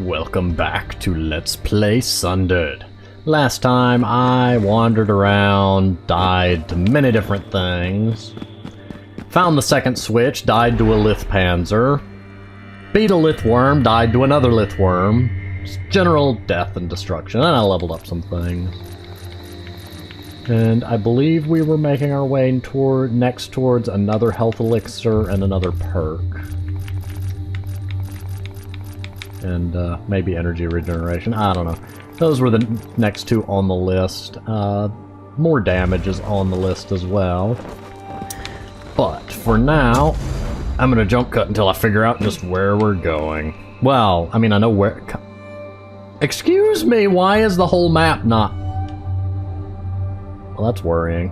Welcome back to Let's Play Sundered. Last time I wandered around, died to many different things, found the second switch, died to a Lithpanzer, beat a Lithworm, died to another Lithworm, just general death and destruction, and I leveled up some things. And I believe we were making our way next towards another health elixir and another perk. And maybe energy regeneration, I don't know. Those were the next two on the list. More damage is on the list as well. But for now, I'm gonna jump cut until I figure out just where we're going. Well, I mean, I know where... Excuse me, why is the whole map not... Well, that's worrying.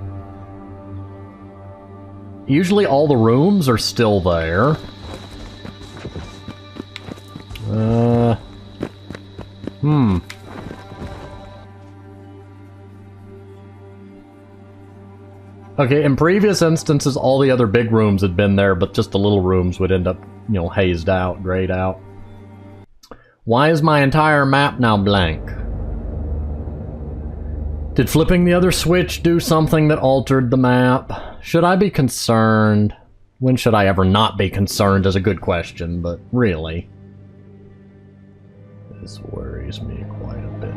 Usually all the rooms are still there. Okay, in previous instances, all the other big rooms had been there, but just the little rooms would end up, you know, hazed out, grayed out. Why is my entire map now blank? Did flipping the other switch do something that altered the map? Should I be concerned? When should I ever not be concerned is a good question, but really. This worries me quite a bit.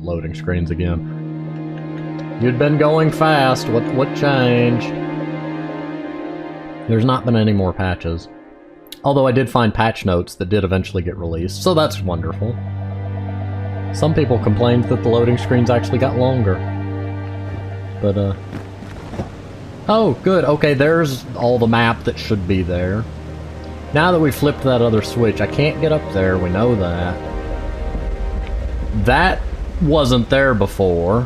Loading screens again. You'd been going fast. What changed? There's not been any more patches. Although I did find patch notes that did eventually get released, so that's wonderful. Some people complained that the loading screens actually got longer. But, oh, good. Okay, there's all the map that should be there. Now that we flipped that other switch, I can't get up there, we know that. That wasn't there before.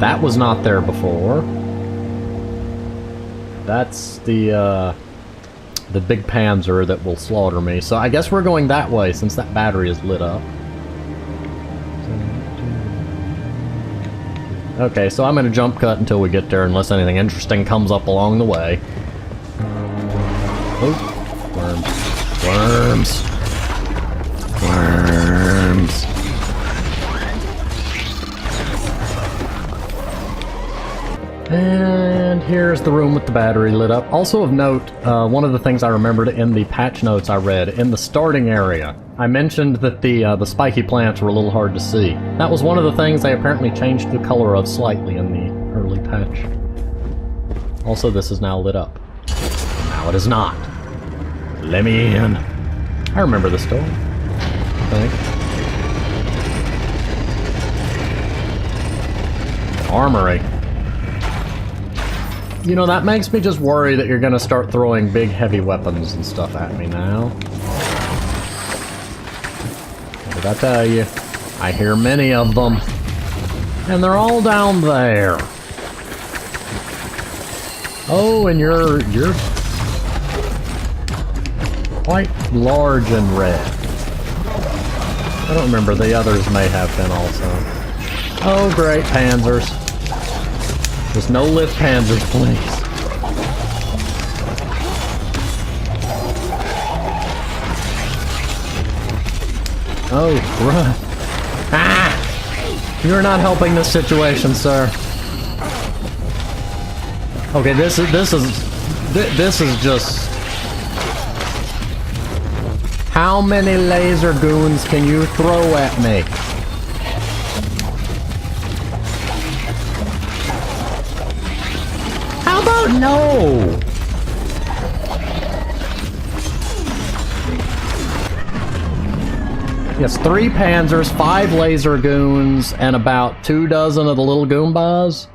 That was not there before. That's the big Panzer that will slaughter me. So I guess we're going that way since that battery is lit up. Okay, so I'm gonna jump cut until we get there unless anything interesting comes up along the way. Oh, worms. Worms. Worms. And here's the room with the battery lit up. Also of note, one of the things I remembered in the patch notes I read, in the starting area, I mentioned that the spiky plants were a little hard to see. That was one of the things they apparently changed the color of slightly in the early patch. Also, this is now lit up. Now it is not. Let me in. I remember this door, I think. Armory. You know, that makes me just worry that you're gonna start throwing big, heavy weapons and stuff at me now. What did I tell you? I hear many of them. And they're all down there. Oh, and you're quite large and red. I don't remember, the others may have been also. Oh, great, Panzers. Just no lift Panzers, please. Oh, run. Ah! You're not helping this situation, sir. Okay, this is just... How many laser goons can you throw at me? How about no? Yes, 3 Panzers, 5 laser goons, and about 2 dozen of the little Goombas.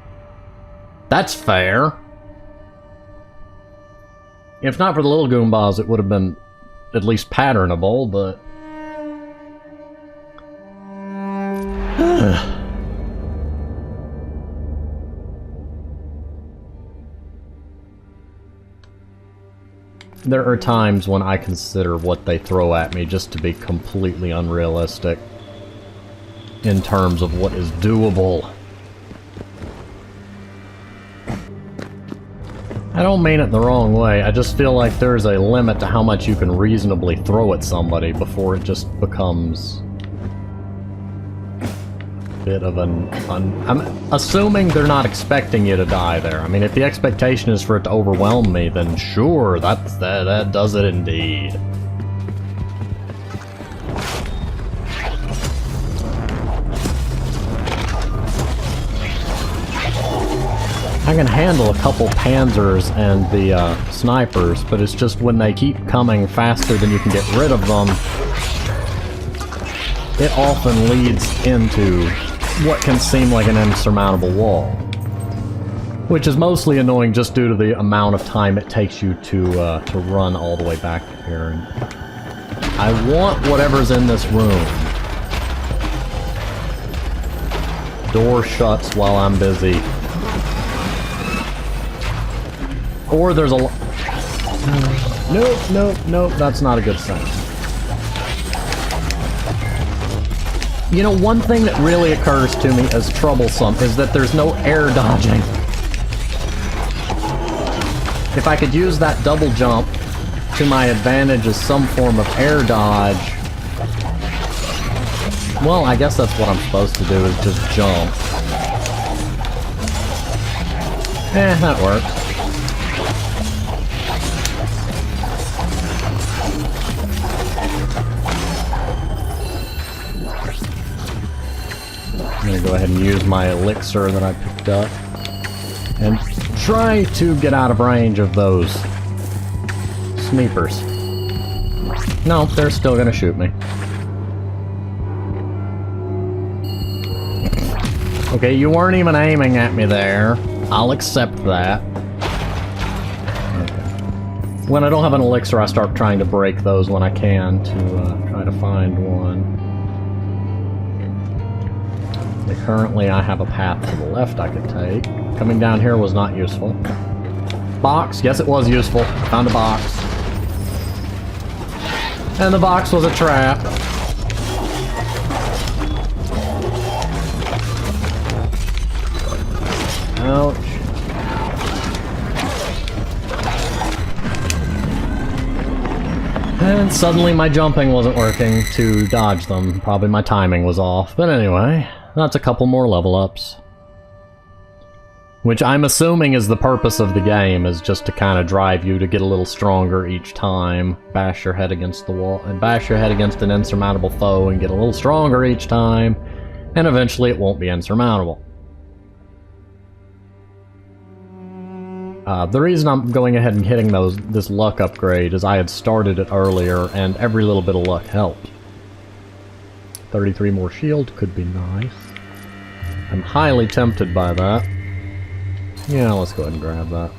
That's fair. If not for the little Goombas, it would have been at least patternable, but... There are times when I consider what they throw at me just to be completely unrealistic. in terms of what is doable. I don't mean it the wrong way, I just feel like there's a limit to how much you can reasonably throw at somebody before it just becomes a bit of an... I'm assuming they're not expecting you to die there. I mean, if the expectation is for it to overwhelm me, then sure, that does it indeed. I can handle a couple panzers and the snipers, but it's just when they keep coming faster than you can get rid of them, it often leads into what can seem like an insurmountable wall. Which is mostly annoying just due to the amount of time it takes you to run all the way back here. I want whatever's in this room. Door shuts while I'm busy. Or there's a... Nope, that's not a good sign. You know, one thing that really occurs to me as troublesome is that there's no air dodging. If I could use that double jump to my advantage as some form of air dodge... Well, I guess that's what I'm supposed to do, is just jump. That works. I'm gonna go ahead and use my elixir that I picked up and try to get out of range of those sneakers. No, they're still gonna shoot me. Okay, you weren't even aiming at me there. I'll accept that. Okay. When I don't have an elixir, I start trying to break those when I can to try to find one. Currently, I have a path to the left I could take. Coming down here was not useful. Box? Yes, it was useful. Found a box. And the box was a trap. Ouch. And suddenly my jumping wasn't working to dodge them. Probably my timing was off. But anyway... That's a couple more level ups. Which I'm assuming is the purpose of the game, is just to kind of drive you to get a little stronger each time. Bash your head against the wall, and bash your head against an insurmountable foe and get a little stronger each time. And eventually it won't be insurmountable. The reason I'm going ahead and hitting this luck upgrade is I had started it earlier, and every little bit of luck helped. 33 more shield could be nice. I'm highly tempted by that. Yeah, let's go ahead and grab that.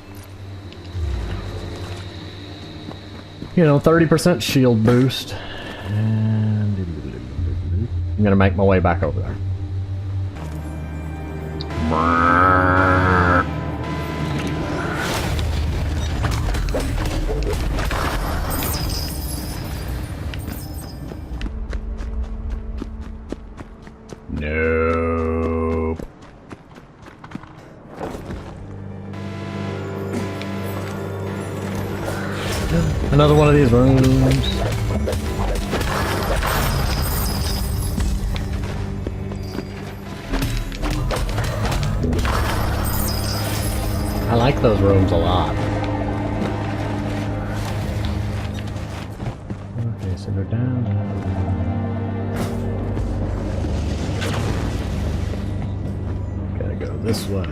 You know, 30% shield boost. And I'm gonna make my way back over there. Nope. Another one of these rooms. I like those rooms a lot. Okay, so they're down. This way.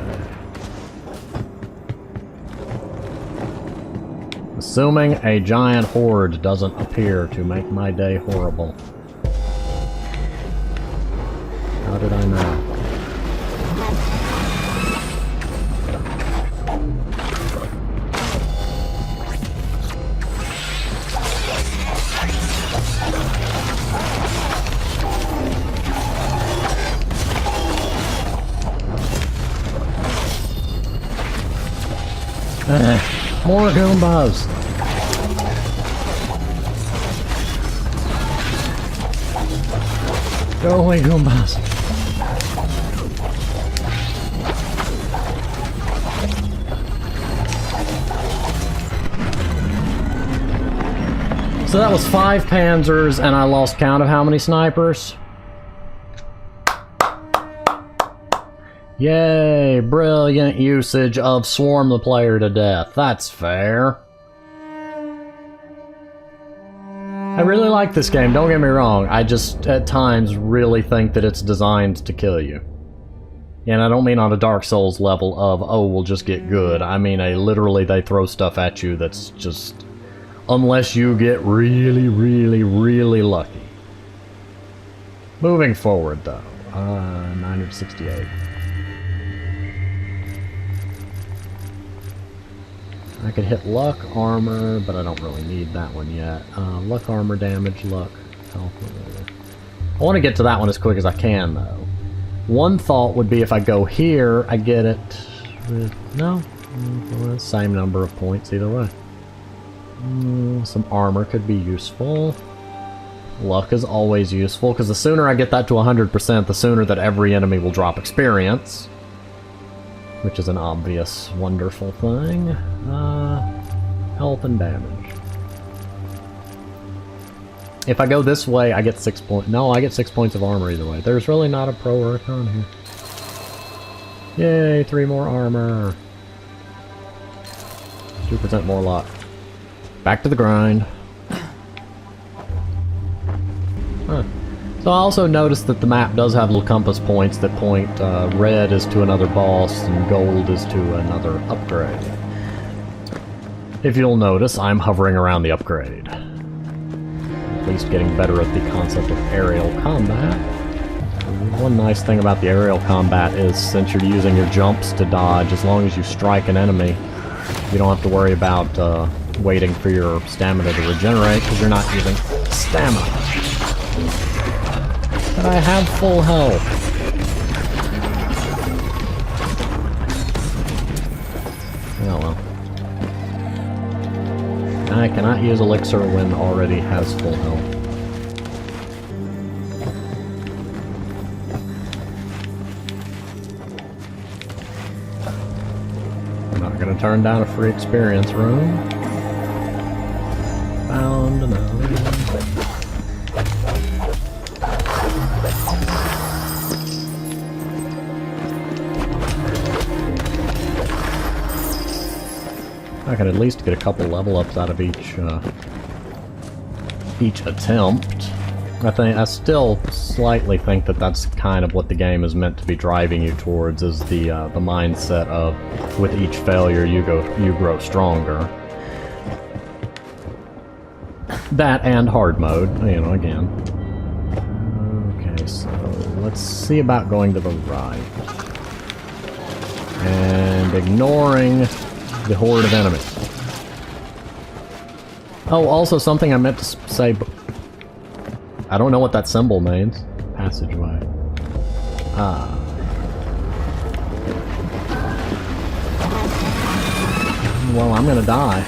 Assuming a giant horde doesn't appear to make my day horrible. How did I know? More Goombas! Go away, Goombas! So that was 5 panzers, and I lost count of how many snipers? Yay, brilliant usage of swarm the player to death. That's fair. I really like this game, don't get me wrong. I just, at times, really think that it's designed to kill you. And I don't mean on a Dark Souls level of, oh, we'll just get good. I mean, literally, they throw stuff at you that's just... Unless you get really, really, really lucky. Moving forward, though. 968. I could hit luck, armor, but I don't really need that one yet. Luck, armor, damage, luck, health. I want to get to that one as quick as I can, though. One thought would be if I go here, I get it with... No. Same number of points either way. Some armor could be useful. Luck is always useful, because the sooner I get that to 100%, the sooner that every enemy will drop experience. Which is an obvious, wonderful thing. Health and damage. If I go this way, I get 6 points. No, I get 6 points of armor either way. There's really not a pro or a con here. Yay, 3 more armor. 2% more luck. Back to the grind. Huh. So I also noticed that the map does have little compass points that point, red is to another boss and gold is to another upgrade. If you'll notice, I'm hovering around the upgrade. At least getting better at the concept of aerial combat. One nice thing about the aerial combat is since you're using your jumps to dodge, as long as you strike an enemy, you don't have to worry about waiting for your stamina to regenerate because you're not using stamina. But I have full health. Oh well. I cannot use elixir when already has full health. I'm not gonna turn down a free experience room. Found another one. I could at least get a couple level ups out of each attempt. I still slightly think that that's kind of what the game is meant to be driving you towards, is the mindset of with each failure you grow stronger. That and hard mode, you know, again. Okay, so let's see about going to the right. And ignoring the horde of enemies. Oh, also something I meant to say, I don't know what that symbol means. Passageway. Well, I'm gonna die.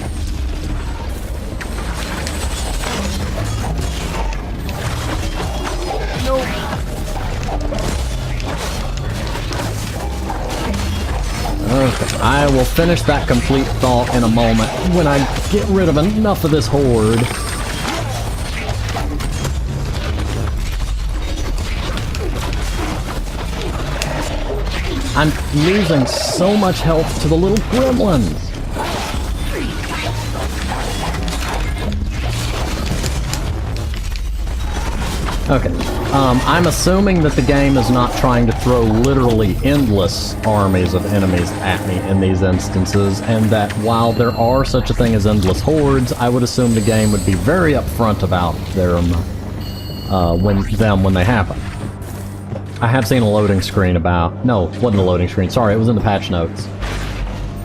Okay, I will finish that complete thought in a moment when I get rid of enough of this horde. I'm losing so much health to the little gremlins. Okay, I'm assuming that the game is not trying to throw literally endless armies of enemies at me in these instances, and that while there are such a thing as endless hordes, I would assume the game would be very upfront about them when they happen. I have seen a loading screen about... No, it wasn't a loading screen, sorry, it was in the patch notes.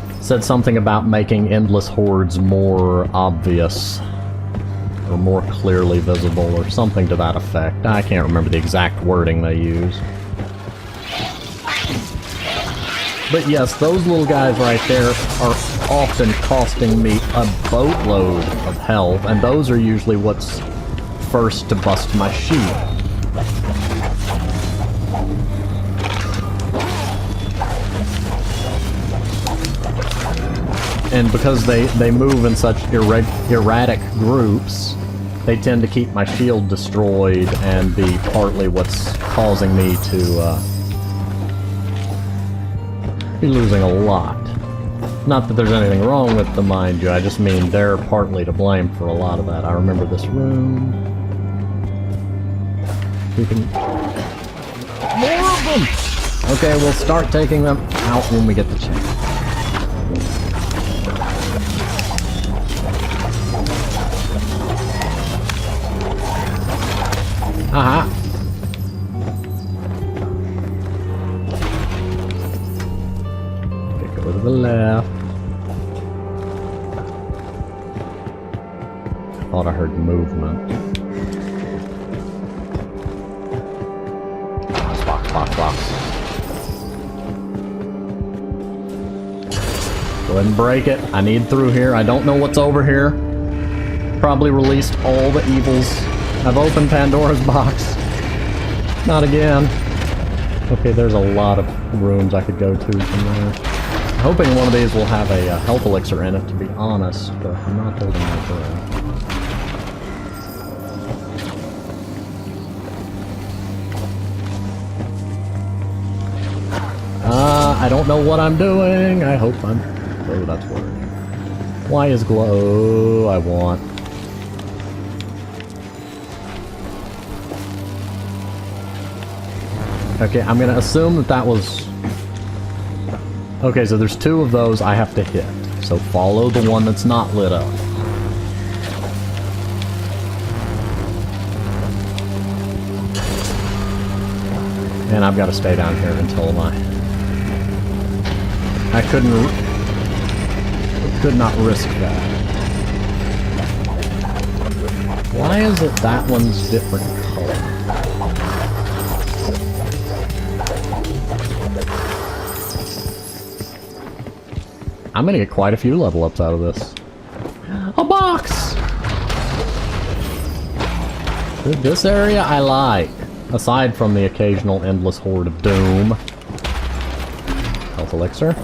It said something about making endless hordes more obvious. Or more clearly visible, or something to that effect. I can't remember the exact wording they use. But yes, those little guys right there are often costing me a boatload of health, and those are usually what's first to bust my shield. And because they move in such erratic groups, they tend to keep my shield destroyed and be partly what's causing me to be losing a lot. Not that there's anything wrong with them, mind you, I just mean they're partly to blame for a lot of that. I remember this room. We can... More of them! Okay, we'll start taking them out when we get the chance. Aha! Okay, go to the left. I thought I heard movement. Box. Go ahead and break it. I need through here. I don't know what's over here. Probably released all the evils. I've opened Pandora's box. Not again. Okay, there's a lot of rooms I could go to from there. I'm hoping one of these will have a health elixir in it, to be honest, but I'm not holding my breath. I don't know what I'm doing. I hope I'm... Oh, that's working. Why is glow I want? Okay, I'm gonna assume that that was... Okay, so there's two of those I have to hit. So follow the one that's not lit up. And I've got to stay down here until I could not risk that. Why is it that one's different color? I'm gonna get quite a few level ups out of this. A box! This area I like. Aside from the occasional endless horde of doom. Health elixir.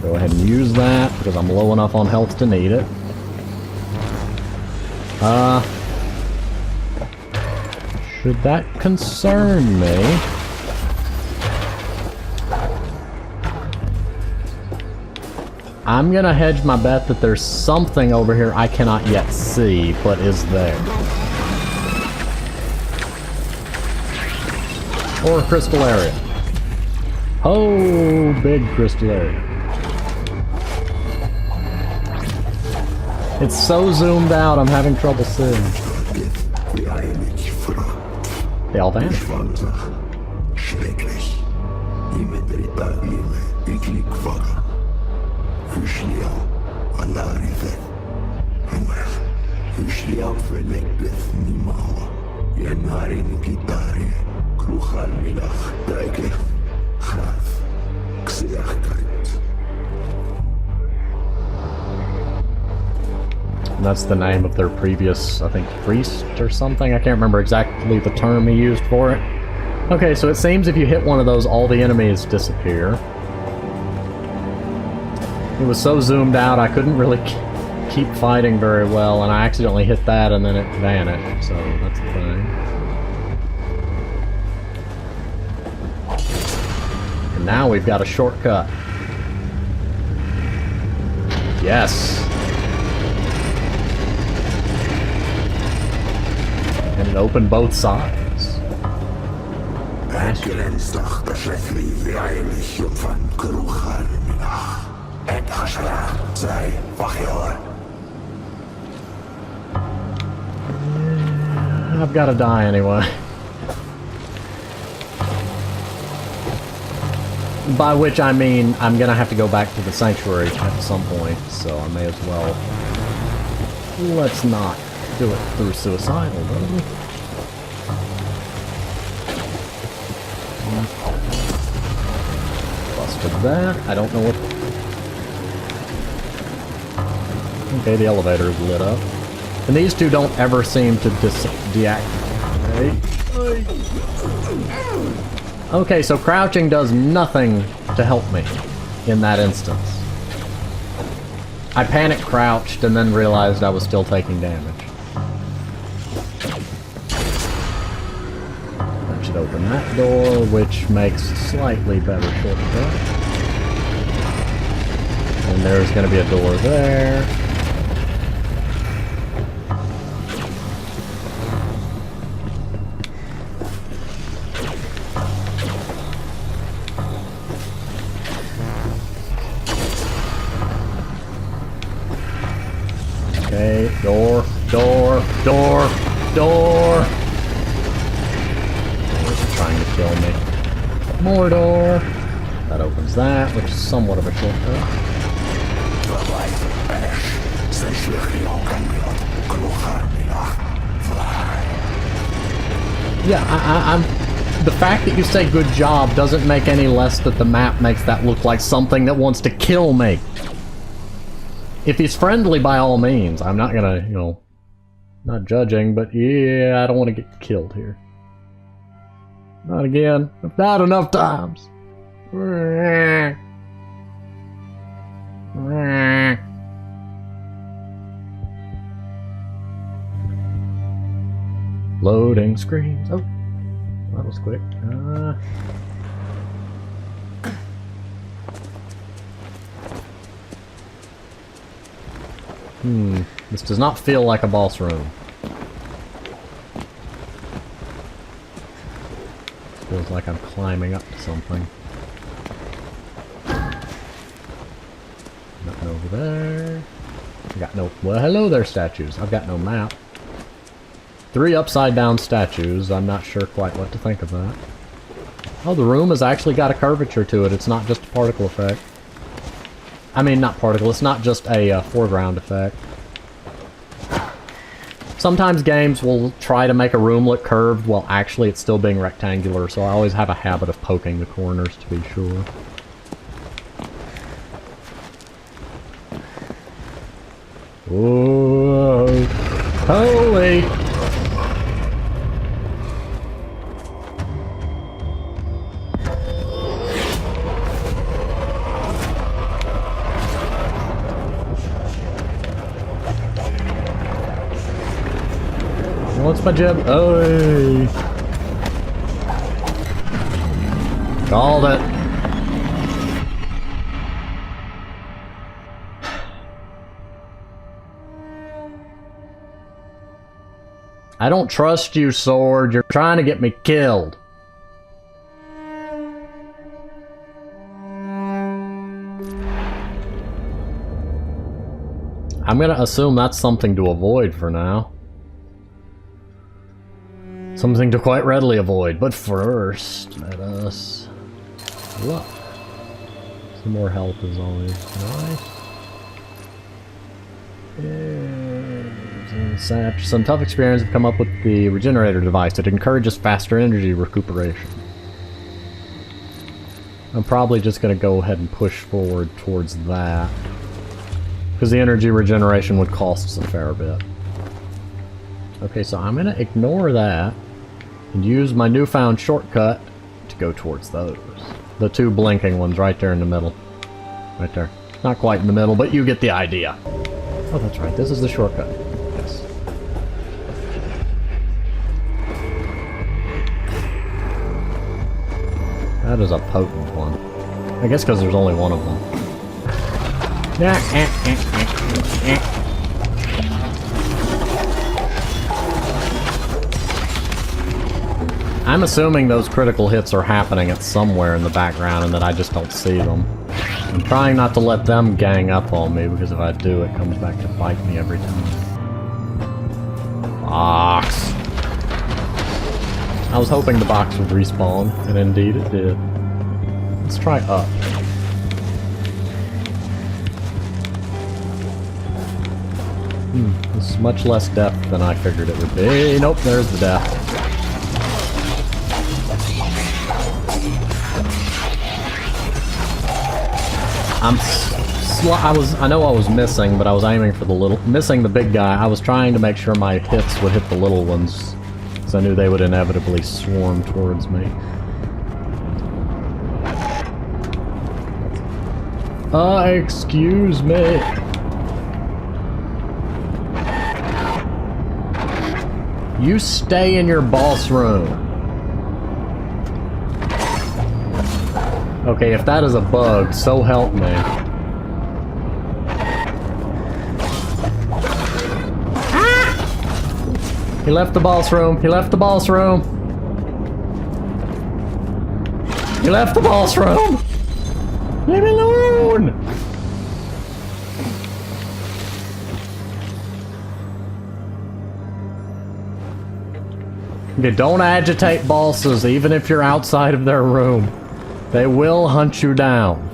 Go ahead and use that, because I'm low enough on health to need it. Should that concern me? I'm gonna hedge my bet that there's something over here I cannot yet see, but is there. Or a crystal area. Oh, big crystal area. It's so zoomed out, I'm having trouble seeing. They all vanished. And that's the name of their previous, I think, priest or something. I can't remember exactly the term he used for it. Okay, so it seems if you hit one of those, all the enemies disappear. It was so zoomed out, I couldn't really keep fighting very well, and I accidentally hit that and then it vanished, so that's the thing. And now we've got a shortcut. Yes! And it opened both sides. I've got to die anyway. By which I mean I'm gonna have to go back to the sanctuary at some point, so I may as well. Let's not do it through suicidal, will we? Busted that. I don't know what. Okay, the elevator is lit up. And these two don't ever seem to deactivate. Okay, so crouching does nothing to help me in that instance. I panic crouched and then realized I was still taking damage. should open that door, which makes a slightly better shortcut. And there's going to be a door there. Okay, door. They're trying to kill me. More door. That opens that, which is somewhat of a shortcut. Yeah, I'm... The fact that you say good job doesn't make any less that the map makes that look like something that wants to kill me. If he's friendly, by all means. I'm not gonna, you know, not judging, but yeah, I don't want to get killed here. Not again. Not enough times. Loading screens. Oh, that was quick. This does not feel like a boss room. Feels like I'm climbing up to something. Nothing over there. I got no... Well, hello there, statues. I've got no map. 3 upside down statues. I'm not sure quite what to think of that. Oh, the room has actually got a curvature to it. It's not just a particle effect. I mean, not particle. It's not just a foreground effect. Sometimes games will try to make a room look curved while actually it's still being rectangular, so I always have a habit of poking the corners to be sure. Whoa! Holy! What's my jib? Oh! Called it. I don't trust you, sword. You're trying to get me killed. I'm gonna assume that's something to avoid for now. Something to quite readily avoid, but first, let us look. Some more health is always nice. Some tough experience have come up with the regenerator device. It encourages faster energy recuperation. I'm probably just going to go ahead and push forward towards that, because the energy regeneration would cost us a fair bit. Okay, so I'm going to ignore that and use my newfound shortcut to go towards those. The 2 blinking ones right there in the middle. Right there. Not quite in the middle, but you get the idea. Oh, that's right. This is the shortcut. Yes. That is a potent one. I guess because there's only one of them. I'm assuming those critical hits are happening at somewhere in the background and that I just don't see them. I'm trying not to let them gang up on me, because if I do, it comes back to bite me every time. Box! I was hoping the box would respawn, and indeed it did. Let's try up. This is much less depth than I figured it would be. Nope, there's the death. I know I was missing, but I was aiming for missing the big guy. I was trying to make sure my hits would hit the little ones, because I knew they would inevitably swarm towards me. Excuse me. You stay in your boss room. Okay, if that is a bug, so help me. Ah! He left the boss room. He left the boss room. He left the boss room. Leave me alone. Okay, don't agitate bosses, even if you're outside of their room. They will hunt you down.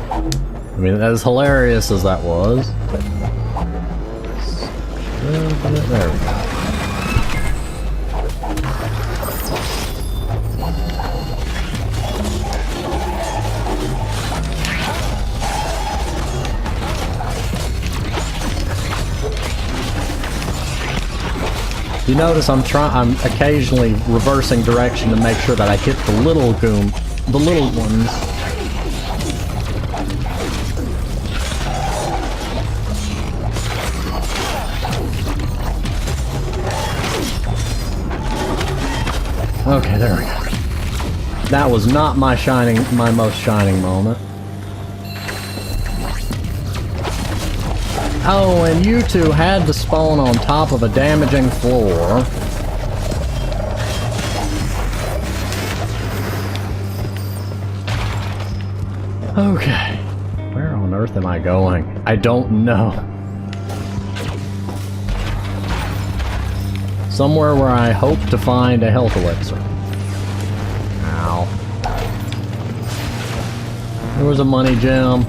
I mean, as hilarious as that was. There we go. You notice I'm occasionally reversing direction to make sure that I hit the little ones. Okay, there we go. That was not my most shining moment. Oh, and you two had to spawn on top of a damaging floor. Okay. Where on earth am I going? I don't know. Somewhere where I hope to find a health elixir. Ow. There was a money gem.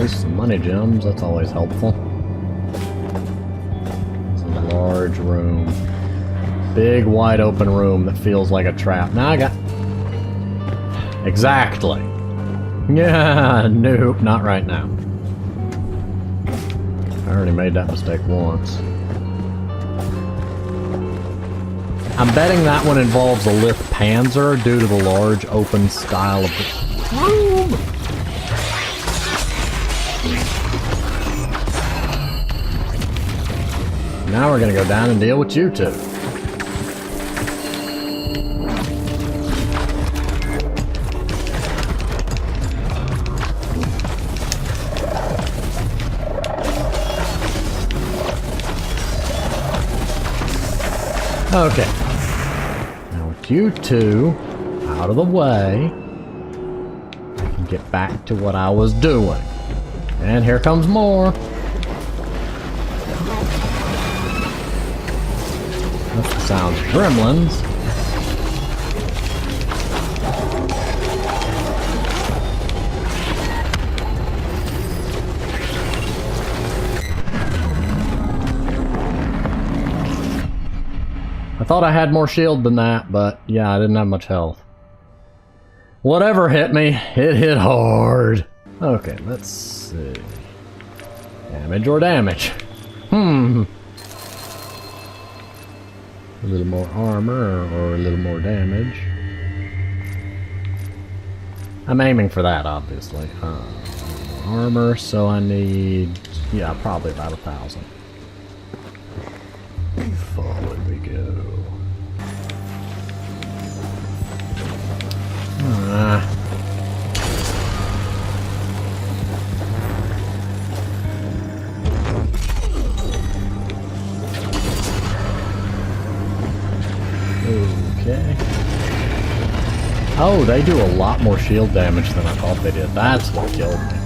Some money gems, that's always helpful. It's a large room. Big wide open room that feels like a trap. Now I got... Exactly. Yeah, nope, not right now. I already made that mistake once. I'm betting that one involves a Lith Panzer due to the large open style of the room. Now we're gonna go down and deal with you two. Okay. Now with you two out of the way, I can get back to what I was doing. And here comes more. That's the sounds of gremlins. I thought I had more shield than that, but yeah, I didn't have much health. Whatever hit me, it hit hard. Okay, let's see. Damage or damage? A little more armor or a little more damage. I'm aiming for that, obviously. Armor, so I need... yeah, probably about 1,000. Forward we go. Okay. Oh, they do a lot more shield damage than I thought they did. That's what killed me.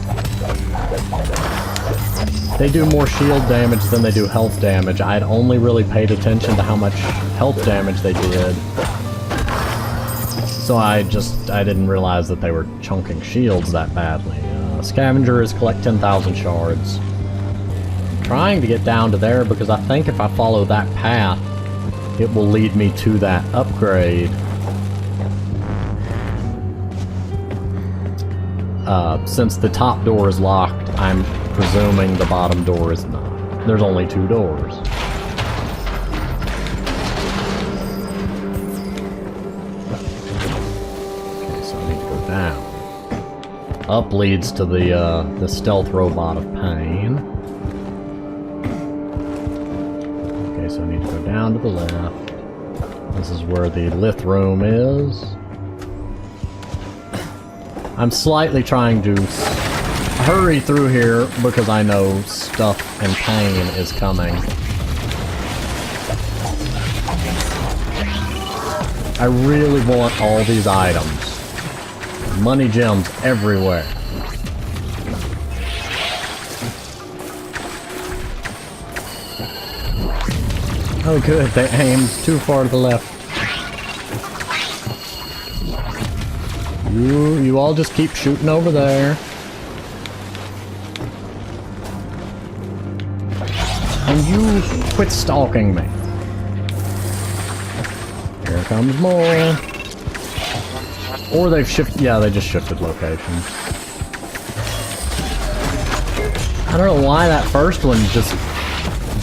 They do more shield damage than they do health damage. I had only really paid attention to how much health damage they did. So I didn't realize that they were chunking shields that badly. Scavengers collect 10,000 shards. I'm trying to get down to there because I think if I follow that path, it will lead me to that upgrade. Since the top door is locked, I'm presuming the bottom door is not. There's only 2 doors. Okay, so I need to go down. Up leads to the stealth robot of pain. Okay, so I need to go down to the left. This is where the lith room is. I'm slightly trying to hurry through here because I know stuff and pain is coming. I really want all these items. Money gems everywhere. Oh good, they aimed too far to the left. You all just keep shooting over there. And you quit stalking me. Here comes more. Or they've shifted, yeah, they just shifted locations. I don't know why that first one just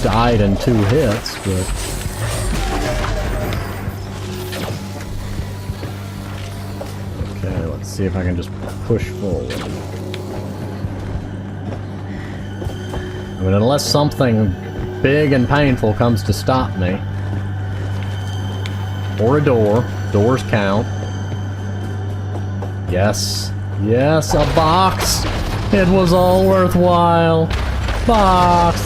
died in 2 hits, but... Okay, let's see if I can just push forward. I mean, unless something big and painful comes to stop me. Or a door. Doors count. Yes. Yes, a box! It was all worthwhile. Box!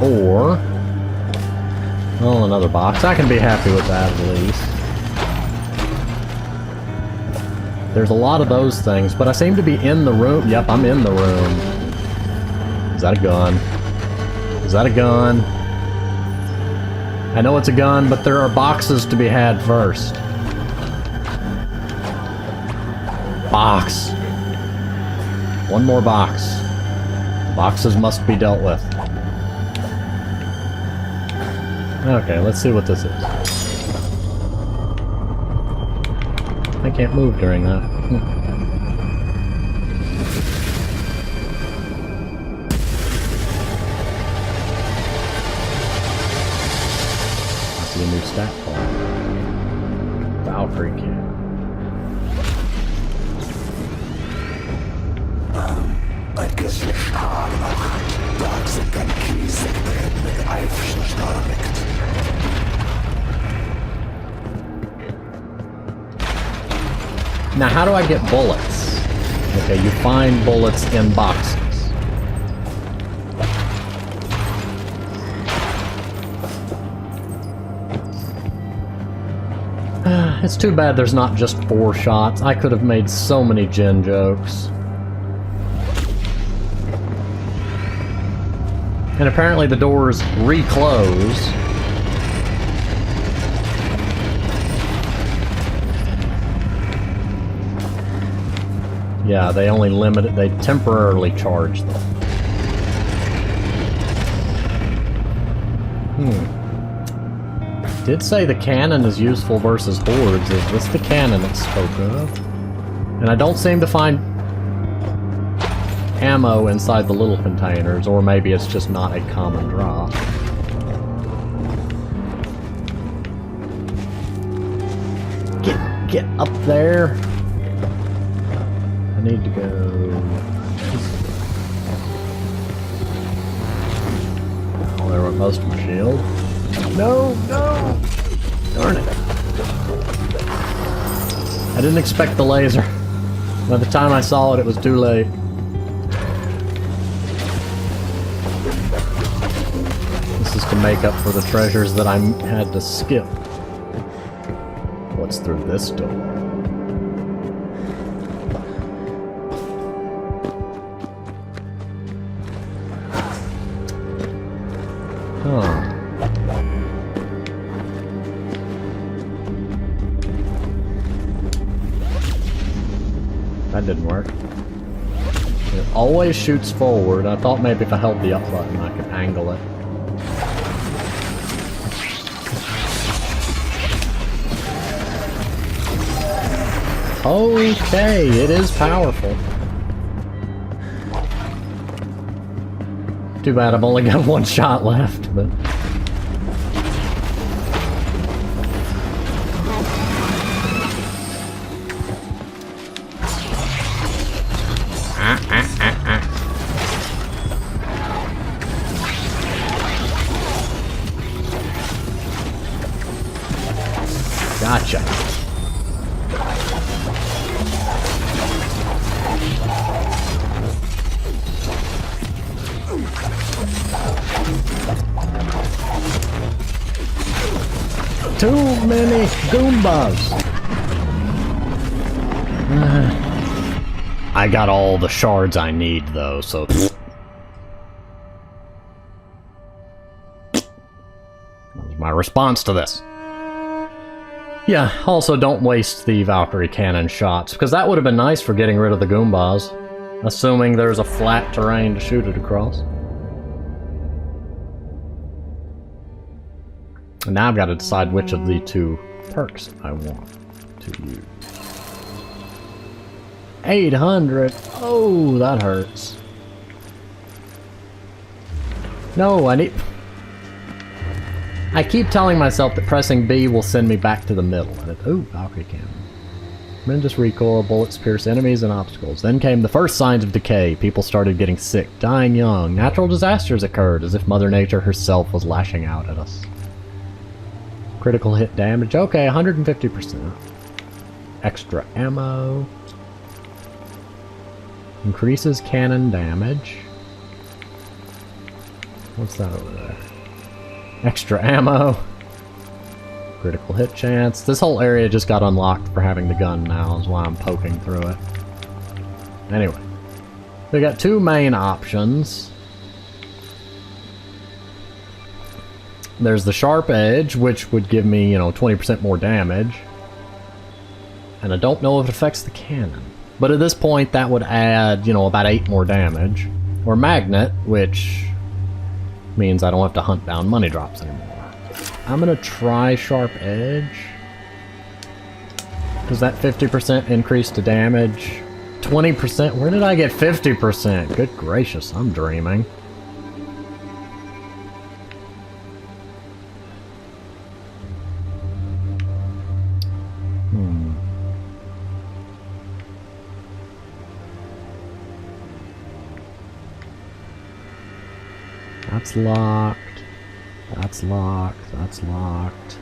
Or... well, another box. I can be happy with that at least. There's a lot of those things, but I seem to be in the room. Yep, I'm in the room. Is that a gun? Is that a gun? I know it's a gun, but there are boxes to be had first. Box. One more box. Boxes must be dealt with. Okay, let's see what this is. I can't move during that. I see a new stat card. Valkyrie kit. Now, how do I get bullets? Okay, you find bullets in boxes. It's too bad there's not just 4 shots. I could have made so many Jin jokes. And apparently the doors reclose. Yeah, they only limit it, they temporarily charge them. Did say the cannon is useful versus hordes. Is this the cannon it spoke of? And I don't seem to find ammo inside the little containers, or maybe it's just not a common drop. Get up there. I need to go... Oh, there went most of my shield. No, no! Darn it. I didn't expect the laser. By the time I saw it, it was too late. This is to make up for the treasures that I had to skip. What's through this door? Huh. That didn't work. It always shoots forward. I thought maybe if I held the up button I could angle it. Okay, it is powerful. Too bad I've only got one shot left, but... Gotcha. Too many Goombas. I got all the shards I need, though, so... That was my response to this. Yeah, also don't waste the Valkyrie cannon shots, because that would have been nice for getting rid of the Goombas. Assuming there's a flat terrain to shoot it across. And now I've got to decide which of the two perks I want to use. 800! Oh, that hurts. No, I keep telling myself that pressing B will send me back to the middle. Ooh, Valkyrie cannon. Tremendous recoil, bullets pierce enemies and obstacles. Then came the first signs of decay. People started getting sick, dying young. Natural disasters occurred, as if Mother Nature herself was lashing out at us. Critical hit damage. Okay, 150%. Extra ammo. Increases cannon damage. What's that over there? Extra ammo. Critical hit chance. This whole area just got unlocked for having the gun now, is why I'm poking through it. Anyway. We got two main options. There's the sharp edge, which would give me, 20% more damage. And I don't know if it affects the cannon. But at this point, that would add, about 8 more damage. Or magnet, which means I don't have to hunt down money drops anymore. I'm gonna try sharp edge. Does that 50% increase to damage? 20%? Where did I get 50%? Good gracious, I'm dreaming. That's locked. That's locked. That's locked.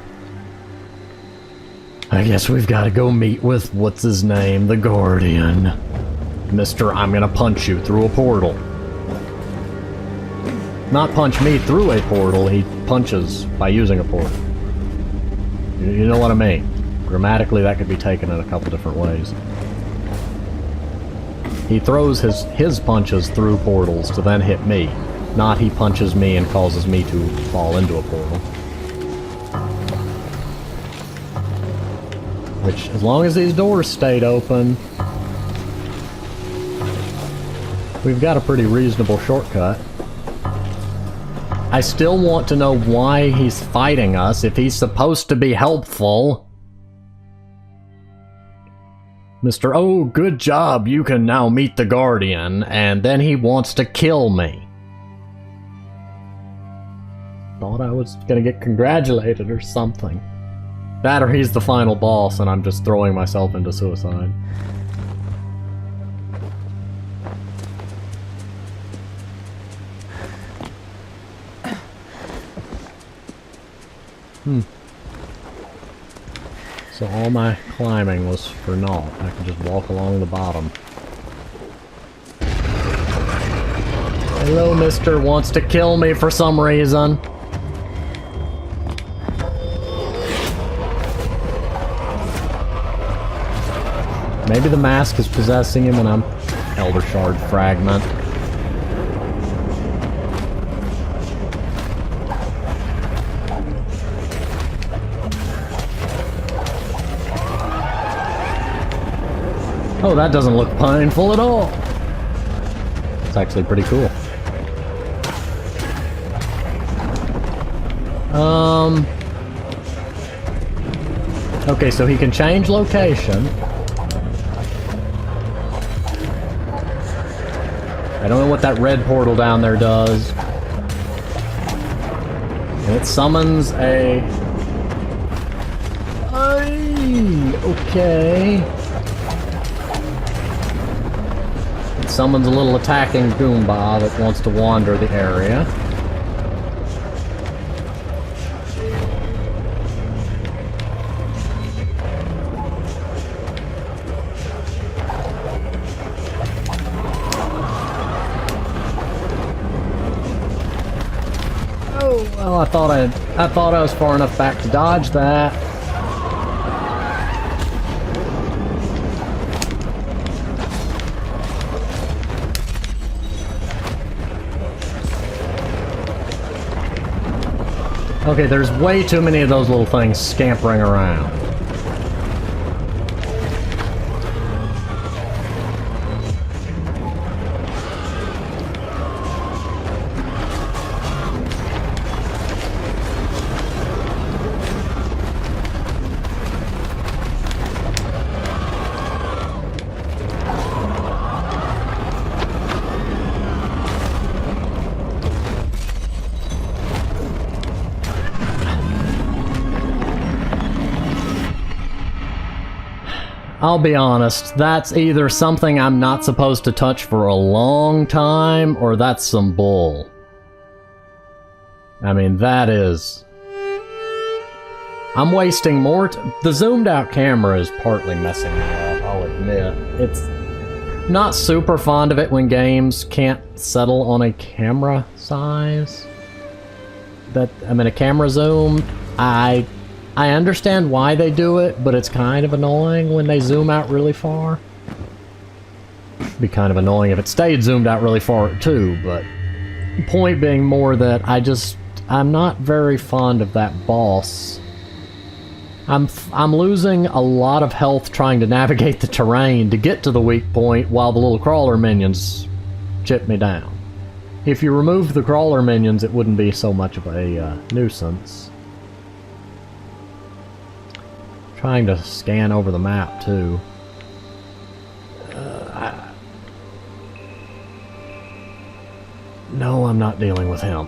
I guess we've got to go meet with, what's his name, the Guardian. Mr. I'm gonna punch you through a portal. Not punch me through a portal, he punches by using a portal. You know what I mean? Grammatically, that could be taken in a couple different ways. He throws his punches through portals to then hit me. Not he punches me and causes me to fall into a portal. Which, as long as these doors stayed open, we've got a pretty reasonable shortcut. I still want to know why he's fighting us if he's supposed to be helpful. Mr. Oh, good job, you can now meet the Guardian, and then he wants to kill me. Thought I was gonna get congratulated or something. That or he's the final boss and I'm just throwing myself into suicide. So all my climbing was for naught. I could just walk along the bottom. Hello, mister wants to kill me for some reason. Maybe the mask is possessing him and I'm Elder Shard Fragment. Oh, that doesn't look painful at all. It's actually pretty cool. Okay, so he can change location. I don't know what that red portal down there does. And it summons a... okay. It summons a little attacking Goomba that wants to wander the area. Well, I thought I was far enough back to dodge that. Okay, there's way too many of those little things scampering around. I'll be honest, that's either something I'm not supposed to touch for a long time, or that's some bull. I mean, that is... I'm wasting more the zoomed out camera is partly messing me up, I'll admit. It's not super fond of it when games can't settle on a camera size. A camera zoom, I understand why they do it, but it's kind of annoying when they zoom out really far. It'd be kind of annoying if it stayed zoomed out really far too, but point being more that I'm not very fond of that boss. I'm losing a lot of health trying to navigate the terrain to get to the weak point while the little crawler minions chip me down. If you remove the crawler minions, it wouldn't be so much of a nuisance. Trying to scan over the map too. No, I'm not dealing with him.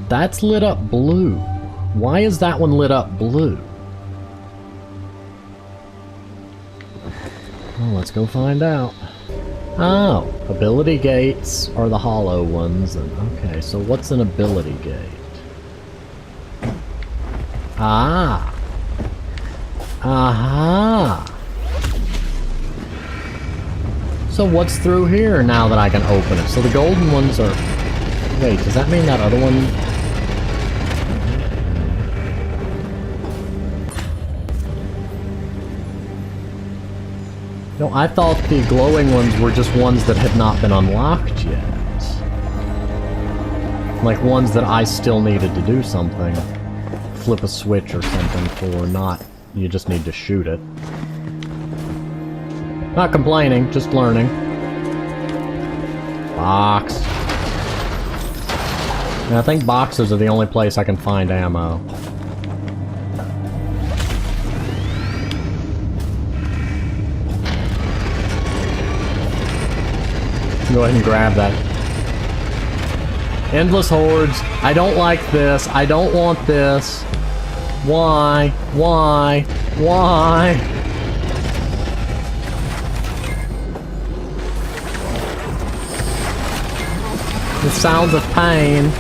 That's lit up blue. Why is that one lit up blue? Well, let's go find out. Oh, ability gates are the hollow ones. And okay, so what's an ability gate? Ah. Aha! So what's through here now that I can open it? So the golden ones are... Wait, does that mean that other one... No, I thought the glowing ones were just ones that had not been unlocked yet. Like ones that I still needed to do something. Flip a switch or something for, not... You just need to shoot it. Not complaining, just learning. Box. And I think boxes are the only place I can find ammo. Go ahead and grab that. Endless hordes. I don't like this. I don't want this. Why? Why? Why? The sounds of pain.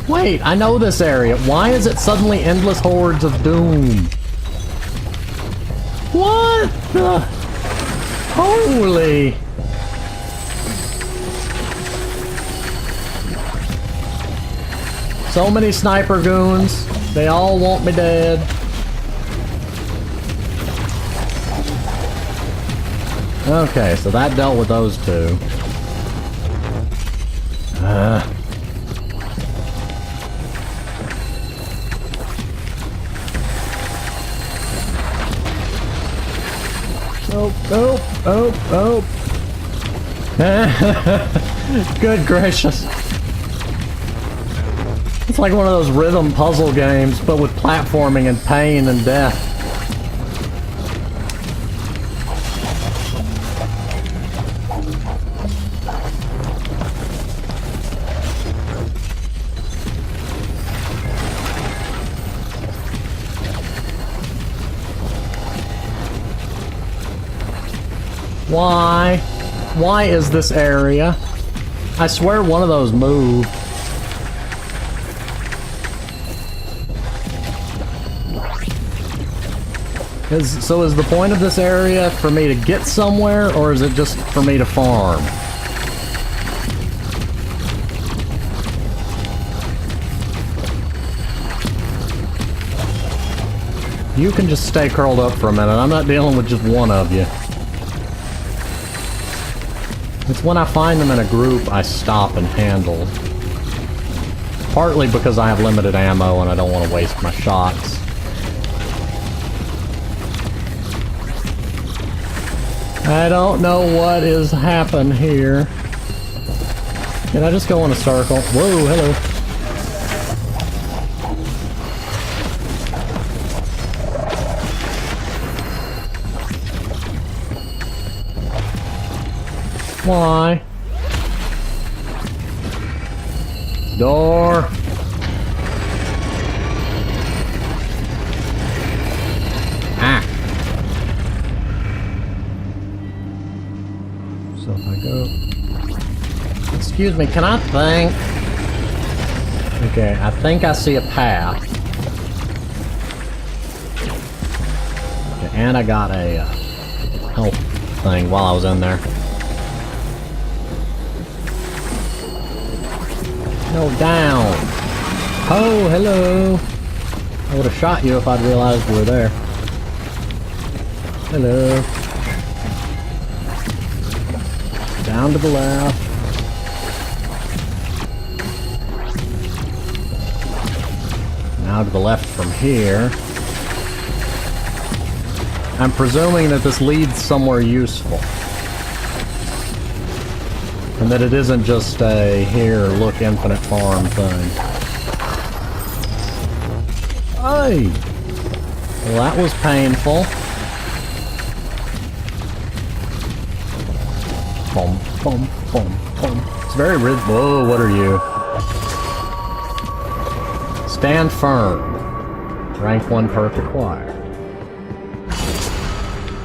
Wait, I know this area. Why is it suddenly endless hordes of doom? What the? Holy... So many sniper goons. They all want me dead. Okay, so that dealt with those two. Oh, oh, oh. Good gracious. It's like one of those rhythm puzzle games, but with platforming and pain and death. Why? Why is this area? I swear one of those moved. So is the point of this area for me to get somewhere, or is it just for me to farm? You can just stay curled up for a minute. I'm not dealing with just one of you. It's when I find them in a group I stop and handle. Partly because I have limited ammo and I don't want to waste my shots. I don't know what is happening here. Can I just go in a circle? Whoa, hello. Why? Door. Ah. So if I go... Excuse me, can I think? Okay, I think I see a path. Okay, and I got a health thing while I was in there. No, down! Oh, hello! I would have shot you if I'd realized you were there. Hello. Down to the left. Now to the left from here. I'm presuming that this leads somewhere useful. And that it isn't just a, here, look, infinite farm thing. Hey! Well, that was painful. Boom, boom, boom, boom. It's very rhythmic. Whoa, what are you? Stand firm. Rank 1 perk acquired.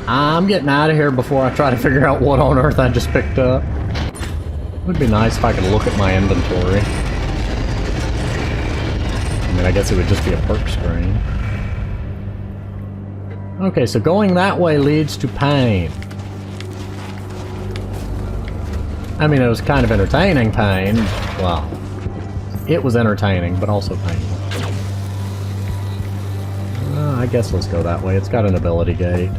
I'm getting out of here before I try to figure out what on earth I just picked up. It would be nice if I could look at my inventory. I mean, I guess it would just be a perk screen. Okay, so going that way leads to pain. I mean, it was kind of entertaining pain. Well, it was entertaining, but also painful. I guess let's go that way. It's got an ability gate.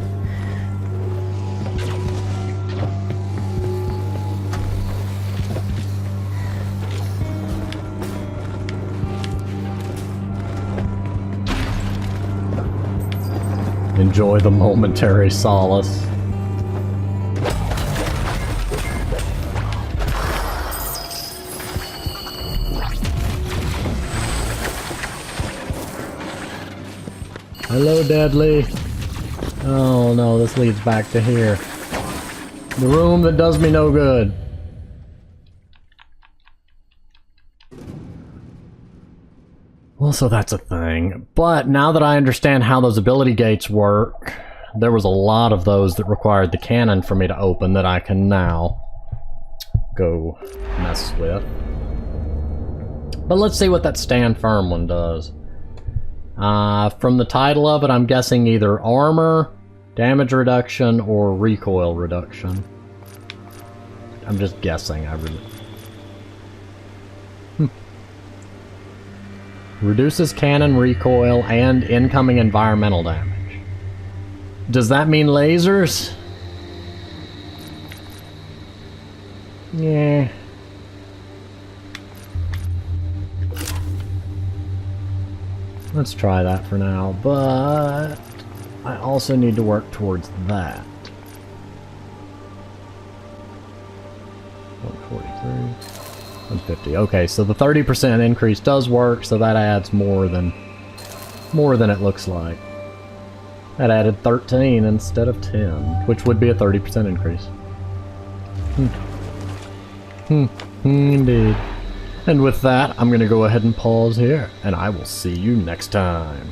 Enjoy the momentary solace. Hello, Deadly. Oh no, this leads back to here. The room that does me no good. Well, so that's a thing. But now that I understand how those ability gates work, there was a lot of those that required the cannon for me to open that I can now go mess with. But let's see what that stand firm one does. From the title of it, I'm guessing either armor, damage reduction, or recoil reduction. I'm just guessing. I really... Reduces cannon recoil and incoming environmental damage. Does that mean lasers? Yeah. Let's try that for now, but I also need to work towards that. 143. 150. Okay, so the 30% increase does work, so that adds more than it looks like. That added 13 instead of 10, which would be a 30% increase. Indeed. And with that, I'm going to go ahead and pause here, and I will see you next time.